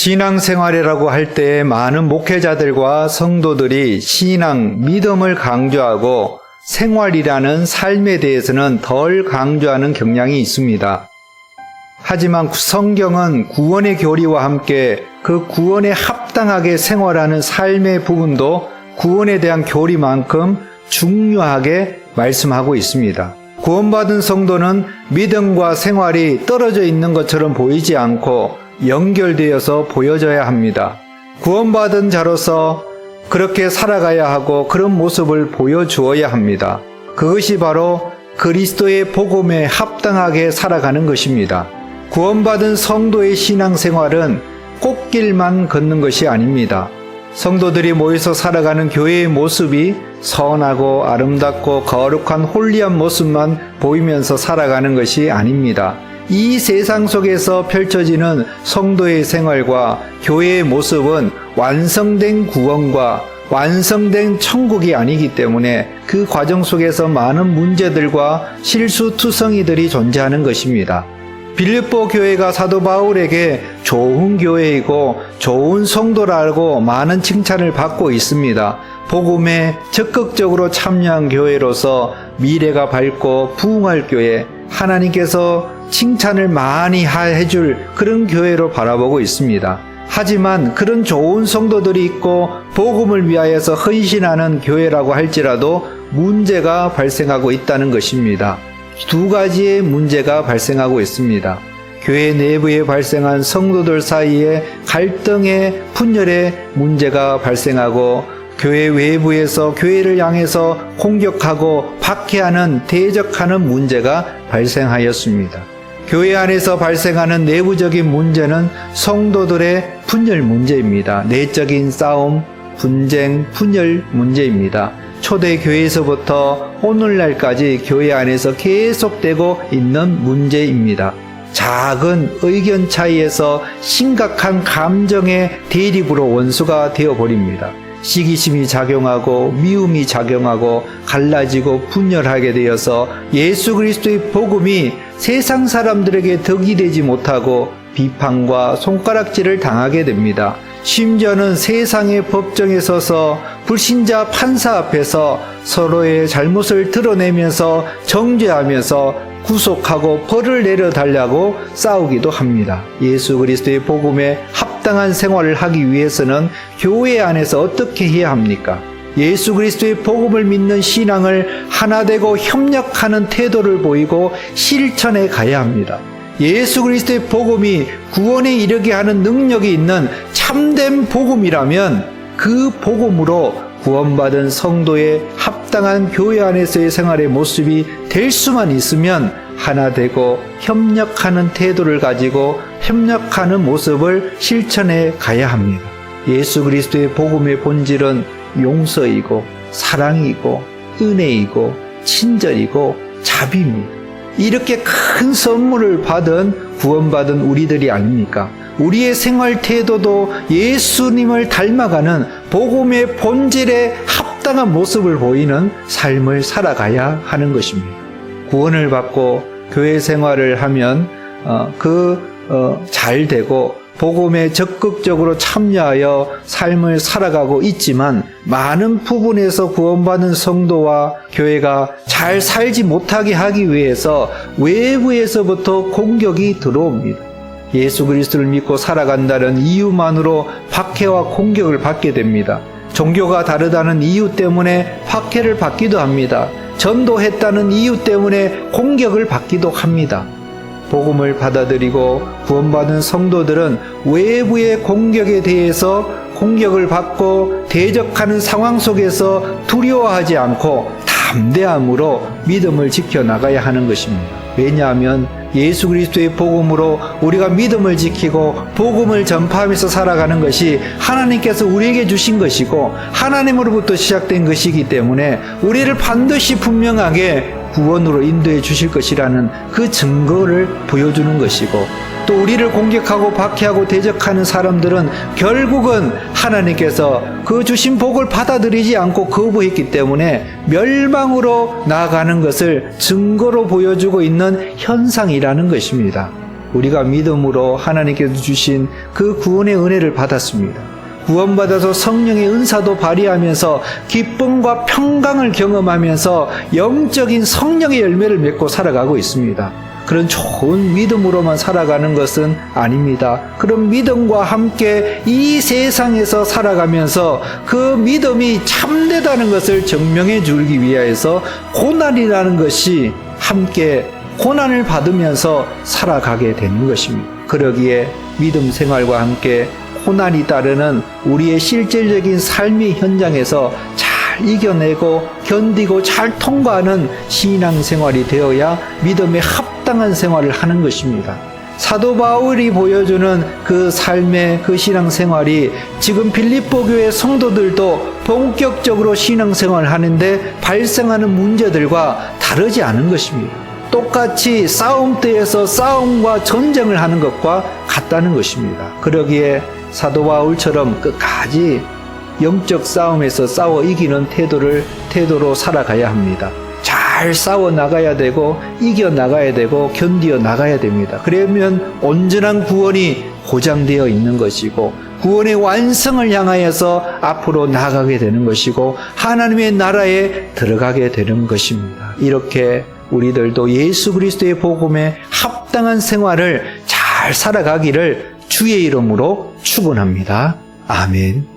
신앙생활이라고 할 때 많은 목회자들과 성도들이 신앙, 믿음을 강조하고 생활이라는 삶에 대해서는 덜 강조하는 경향이 있습니다. 하지만 성경은 구원의 교리와 함께 그 구원에 합당하게 생활하는 삶의 부분도 구원에 대한 교리만큼 중요하게 말씀하고 있습니다. 구원받은 성도는 믿음과 생활이 떨어져 있는 것처럼 보이지 않고 연결되어서 보여져야 합니다. 구원받은 자로서 그렇게 살아가야 하고 그런 모습을 보여주어야 합니다. 그것이 바로 그리스도의 복음에 합당하게 살아가는 것입니다. 구원받은 성도의 신앙생활은 꽃길만 걷는 것이 아닙니다. 성도들이 모여서 살아가는 교회의 모습이 선하고 아름답고 거룩한 홀리한 모습만 보이면서 살아가는 것이 아닙니다. 이 세상 속에서 펼쳐지는 성도의 생활과 교회의 모습은 완성된 구원과 완성된 천국이 아니기 때문에 그 과정 속에서 많은 문제들과 실수투성이들이 존재하는 것입니다. 빌립보 교회가 사도 바울에게 좋은 교회이고 좋은 성도라고 많은 칭찬을 받고 있습니다. 복음에 적극적으로 참여한 교회로서 미래가 밝고 부흥할 교회, 하나님께서 칭찬을 많이 해줄 그런 교회로 바라보고 있습니다. 하지만 그런 좋은 성도들이 있고 복음을 위하여서 헌신하는 교회라고 할지라도 문제가 발생하고 있다는 것입니다. 두 가지의 문제가 발생하고 있습니다. 교회 내부에 발생한 성도들 사이에 갈등의 분열의 문제가 발생하고 교회 외부에서 교회를 향해서 공격하고 박해하는 대적하는 문제가 발생하였습니다. 교회 안에서 발생하는 내부적인 문제는 성도들의 분열 문제입니다. 내적인 싸움, 분쟁, 분열 문제입니다. 초대 교회에서부터 오늘날까지 교회 안에서 계속되고 있는 문제입니다. 작은 의견 차이에서 심각한 감정의 대립으로 원수가 되어버립니다. 시기심이 작용하고 미움이 작용하고 갈라지고 분열하게 되어서 예수 그리스도의 복음이 세상 사람들에게 덕이 되지 못하고 비판과 손가락질을 당하게 됩니다. 심지어는 세상의 법정에 서서 불신자 판사 앞에서 서로의 잘못을 드러내면서 정죄하면서 구속하고 벌을 내려달라고 싸우기도 합니다. 예수 그리스도의 복음에 합당한 생활을 하기 위해서는 교회 안에서 어떻게 해야 합니까? 예수 그리스도의 복음을 믿는 신앙을 하나되고 협력하는 태도를 보이고 실천해 가야 합니다. 예수 그리스도의 복음이 구원에 이르게 하는 능력이 있는 참된 복음이라면 그 복음으로 구원받은 성도의 합당한 교회 안에서의 생활의 모습이 될 수만 있으면 하나 되고 협력하는 태도를 가지고 협력하는 모습을 실천해 가야 합니다. 예수 그리스도의 복음의 본질은 용서이고 사랑이고 은혜이고 친절이고 자비입니다. 이렇게 큰 선물을 받은 구원받은 우리들이 아닙니까? 우리의 생활 태도도 예수님을 닮아가는 복음의 본질에 합당한 모습을 보이는 삶을 살아가야 하는 것입니다. 구원을 받고 교회 생활을 하면 잘 되고 복음에 적극적으로 참여하여 삶을 살아가고 있지만 많은 부분에서 구원받은 성도와 교회가 잘 살지 못하게 하기 위해서 외부에서부터 공격이 들어옵니다. 예수 그리스도를 믿고 살아간다는 이유만으로 박해와 공격을 받게 됩니다. 종교가 다르다는 이유 때문에 박해를 받기도 합니다. 전도했다는 이유 때문에 공격을 받기도 합니다. 복음을 받아들이고 구원받은 성도들은 외부의 공격에 대해서 공격을 받고 대적하는 상황 속에서 두려워하지 않고 담대함으로 믿음을 지켜나가야 하는 것입니다. 왜냐하면 예수 그리스도의 복음으로 우리가 믿음을 지키고 복음을 전파하면서 살아가는 것이 하나님께서 우리에게 주신 것이고 하나님으로부터 시작된 것이기 때문에 우리를 반드시 분명하게 구원으로 인도해 주실 것이라는 그 증거를 보여주는 것이고, 또 우리를 공격하고 박해하고 대적하는 사람들은 결국은 하나님께서 그 주신 복을 받아들이지 않고 거부했기 때문에 멸망으로 나아가는 것을 증거로 보여주고 있는 현상이라는 것입니다. 우리가 믿음으로 하나님께서 주신 그 구원의 은혜를 받았습니다. 구원받아서 성령의 은사도 발휘하면서 기쁨과 평강을 경험하면서 영적인 성령의 열매를 맺고 살아가고 있습니다. 그런 좋은 믿음으로만 살아가는 것은 아닙니다. 그런 믿음과 함께 이 세상에서 살아가면서 그 믿음이 참되다는 것을 증명해 주기 위하여서 고난이라는 것이 함께 고난을 받으면서 살아가게 되는 것입니다. 그러기에 믿음 생활과 함께 고난이 따르는 우리의 실질적인 삶의 현장에서 잘 이겨내고 견디고 잘 통과하는 신앙생활이 되어야 믿음에 합당한 생활을 하는 것입니다. 사도 바울이 보여주는 그 삶의 그 신앙생활이 지금 빌립보 교회 성도들도 본격적으로 신앙생활을 하는데 발생하는 문제들과 다르지 않은 것입니다. 똑같이 싸움터에서 싸움과 전쟁을 하는 것과 같다는 것입니다. 그러기에 사도 바울처럼 끝까지 영적 싸움에서 싸워 이기는 태도로 살아가야 합니다. 잘 싸워 나가야 되고 이겨 나가야 되고 견디어 나가야 됩니다. 그러면 온전한 구원이 보장되어 있는 것이고 구원의 완성을 향하여서 앞으로 나가게 되는 것이고 하나님의 나라에 들어가게 되는 것입니다. 이렇게 우리들도 예수 그리스도의 복음에 합당한 생활을 잘 살아가기를 주의 이름으로 축원합니다. 아멘.